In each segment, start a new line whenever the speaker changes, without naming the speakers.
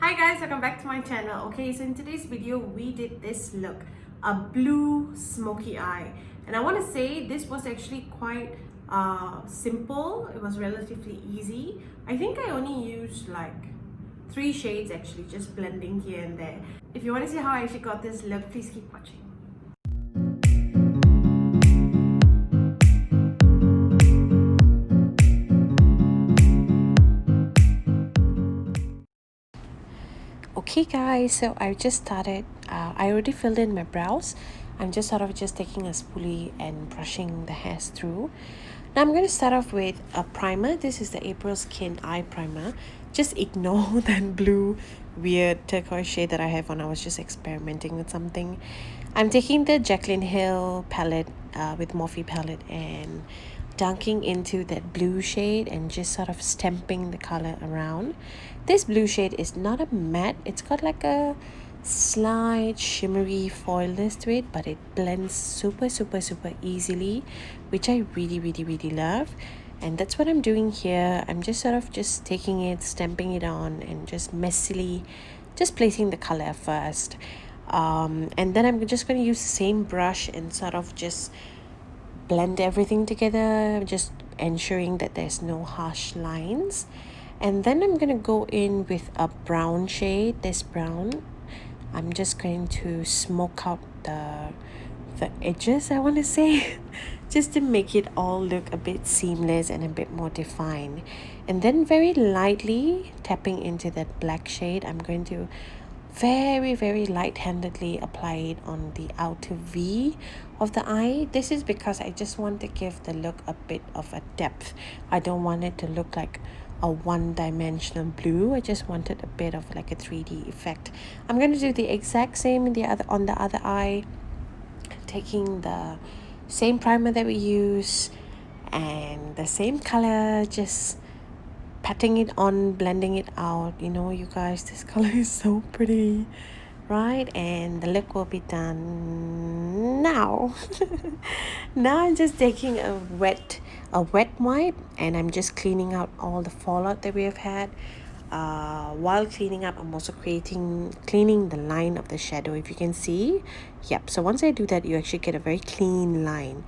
Hi guys, welcome back to my channel. Okay, so in today's video we did this look, a blue smoky eye, and I want to say this was actually quite simple. It was relatively easy. I think I only used like 3 shades actually, just blending here and there. If you want to see how I actually got this look, please keep watching. Okay guys, so I just started, I already filled in my brows. I'm just sort of just taking a spoolie and brushing the hairs through. Now I'm going to start off with a primer. This is the April Skin Eye Primer. Just ignore that blue weird turquoise shade that I have on. I was just experimenting with something. I'm taking the Jaclyn Hill palette with Morphe palette and dunking into that blue shade and just sort of stamping the color around. This blue shade is not a matte, it's got like a slight shimmery foilness to it, but it blends super easily, which I really love. And that's what I'm doing here. I'm just sort of just taking it, stamping it on, and just messily just placing the color first. And then I'm just going to use the same brush and sort of just blend everything together, just ensuring that there's no harsh lines. And then I'm going to go in with a brown shade. This brown, I'm just going to smoke out the edges, I want to say, just to make it all look a bit seamless and a bit more defined. And then very lightly tapping into that black shade, I'm going to very light-handedly apply it on the outer V of the eye. This is because I just want to give the look a bit of a depth. I don't want it to look like a one-dimensional blue. I just wanted a bit of like a 3D effect. I'm going to do the exact same on the other eye, taking the same primer that we use and the same color, just patting it on, blending it out. You know, you guys, this color is so pretty, right? And the look will be done now. Now I'm just taking a wet wipe and I'm just cleaning out all the fallout that we have had. While cleaning up, I'm also cleaning the line of the shadow, if you can see. Yep, so once I do that, you actually get a very clean line.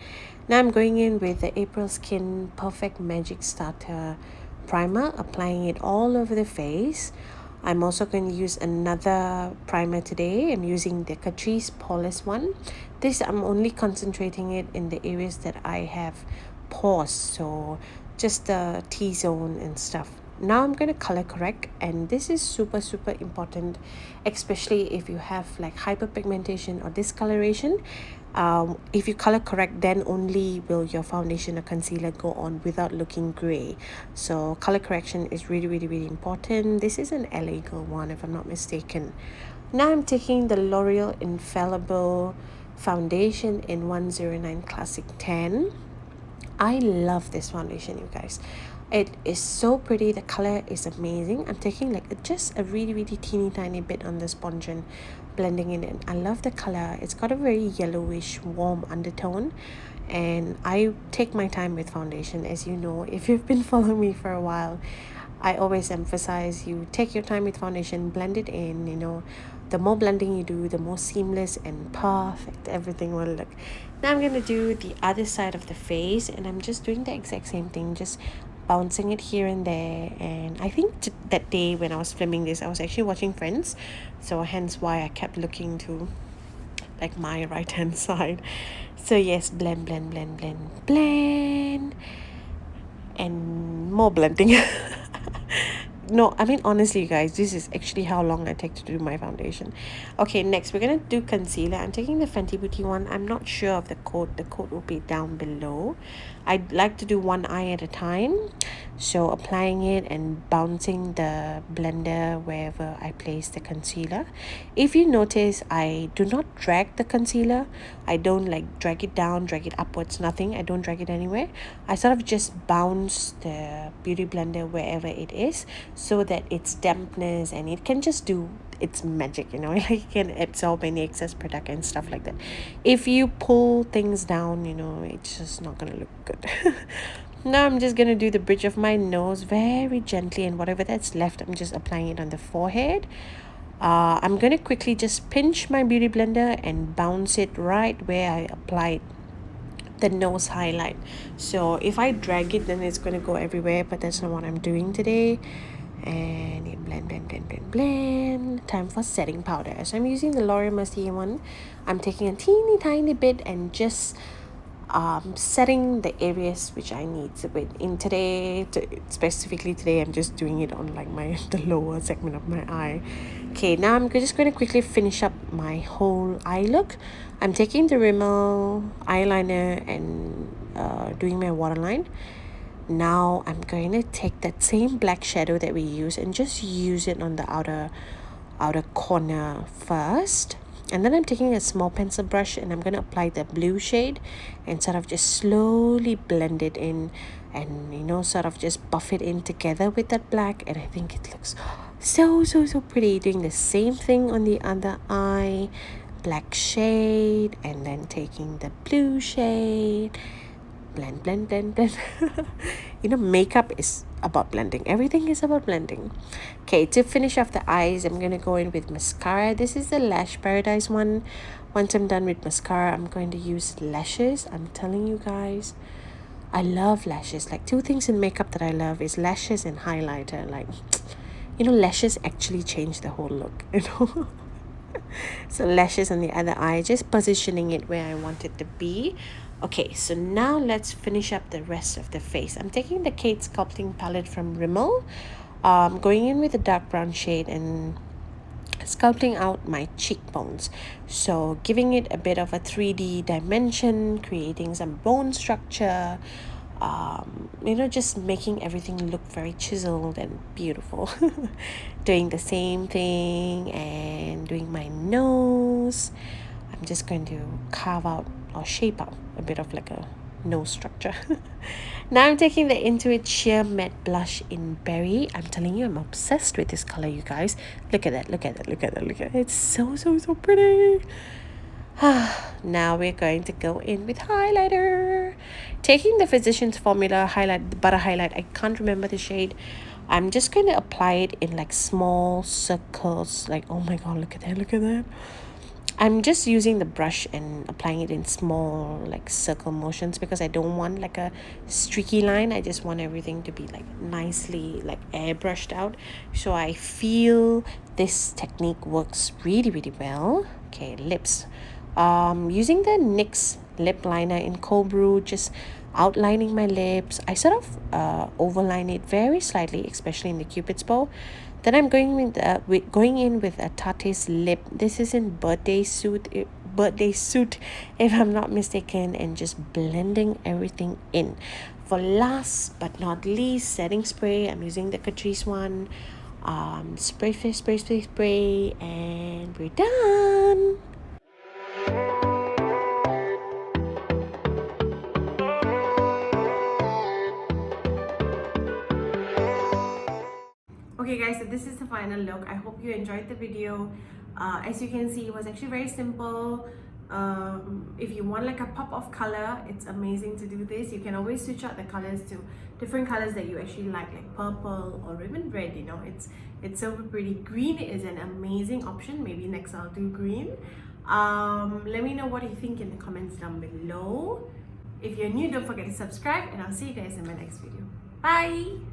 Now I'm going in with the April Skin Perfect Magic Starter primer, applying it all over the face. I'm also going to use another primer today. I'm using the Catrice Poreless one. This, I'm only concentrating it in the areas that I have pores, so just the T-zone and stuff. Now I'm going to color correct, and this is super important, especially if you have like hyperpigmentation or discoloration. If you color correct, then only will your foundation or concealer go on without looking gray. So color correction is really important. This is an LA Girl one, if I'm not mistaken. Now I'm taking the Loreal Infallible foundation in 109 Classic 10. I love this foundation, you guys. It is so pretty. The color is amazing. I'm taking like just a really teeny tiny bit on the sponge and blending it in. I love the color. It's got a very yellowish warm undertone, and I take my time with foundation. As you know, if you've been following me for a while, I always emphasize you take your time with foundation, blend it in. You know, the more blending you do, the more seamless and perfect everything will look. Now I'm going to do the other side of the face, and I'm just doing the exact same thing, just bouncing it here and there. And I think that day when I was filming this, I was actually watching Friends, so hence why I kept looking to like my right hand side. So yes, blend, and more blending. No, I mean, honestly, you guys, this is actually how long I take to do my foundation. Okay, next we're gonna do concealer. I'm taking the Fenty Beauty one. I'm not sure of the code. The code will be down below. I'd like to do one eye at a time, so applying it and bouncing the blender wherever I place the concealer. If you notice, I do not drag the concealer. I don't like drag it down, drag it upwards, nothing. I don't drag it anywhere. I sort of just bounce the beauty blender wherever it is, so that its dampness and it can just do its magic, you know, like it can absorb any excess product and stuff like that. If you pull things down, you know, it's just not gonna look good. Now I'm just gonna do the bridge of my nose very gently, and whatever that's left, I'm just applying it on the forehead. I'm gonna quickly just pinch my beauty blender and bounce it right where I applied the nose highlight. So if I drag it, then it's gonna go everywhere, but that's not what I'm doing today. And you blend, blend, blend, blend, blend. Time for setting powder. So I'm using the L'Oreal Mercier one. I'm taking a teeny tiny bit and just setting the areas which I need. So in today, specifically today, I'm just doing it on like the lower segment of my eye. Okay, now I'm just going to quickly finish up my whole eye look. I'm taking the Rimmel eyeliner and doing my waterline. Now I'm going to take that same black shadow that we use and just use it on the outer corner first. And then I'm taking a small pencil brush and I'm going to apply the blue shade and sort of just slowly blend it in, and you know, sort of just buff it in together with that black. And I think it looks so pretty. Doing the same thing on the other eye, black shade, and then taking the blue shade, blend, blend, blend, blend. You know, makeup is about blending. Everything is about blending. Okay, to finish off the eyes, I'm going to go in with mascara. This is the Lash Paradise one. Once I'm done with mascara, I'm going to use lashes. I'm telling you guys, I love lashes. Like, two things in makeup that I love is lashes and highlighter. Like, you know, lashes actually change the whole look, you know. So lashes on the other eye, just positioning it where I want it to be. Okay, so now let's finish up the rest of the face. I'm taking the Kate Sculpting palette from Rimmel, going in with a dark brown shade and sculpting out my cheekbones. So giving it a bit of a 3D dimension, creating some bone structure, you know, just making everything look very chiseled and beautiful. Doing the same thing and doing my nose. I'm just going to carve out or shape out a bit of like a nose structure. Now I'm taking the Intuit Sheer Matte Blush in Berry. I'm telling you, I'm obsessed with this color, you guys. Look at that, look at that, look at that, look at it. It's so pretty. Now we're going to go in with highlighter. Taking the Physicians Formula highlight, the butter highlight, I can't remember the shade. I'm just going to apply it in like small circles. Like, oh my god, look at that, look at that. I'm just using the brush and applying it in small like circle motions because I don't want like a streaky line. I just want everything to be like nicely like airbrushed out. So I feel this technique works really well. Okay, lips. Using the NYX lip liner in Cold Brew, just outlining my lips. I sort of overline it very slightly, especially in the Cupid's bow. Then I'm going in with a Tarteist lip. This is in birthday suit, if I'm not mistaken, and just blending everything in. For last but not least, setting spray. I'm using the Catrice one. Spray, and we're done. Okay guys, so this is the final look. I hope you enjoyed the video. As you can see, it was actually very simple. If you want like a pop of color, it's amazing to do this. You can always switch out the colors to different colors that you actually like purple or even red. You know, it's so pretty. Green is an amazing option. Maybe next I'll do green. Let me know what you think in the comments down below. If you're new, don't forget to subscribe, and I'll see you guys in my next video. Bye.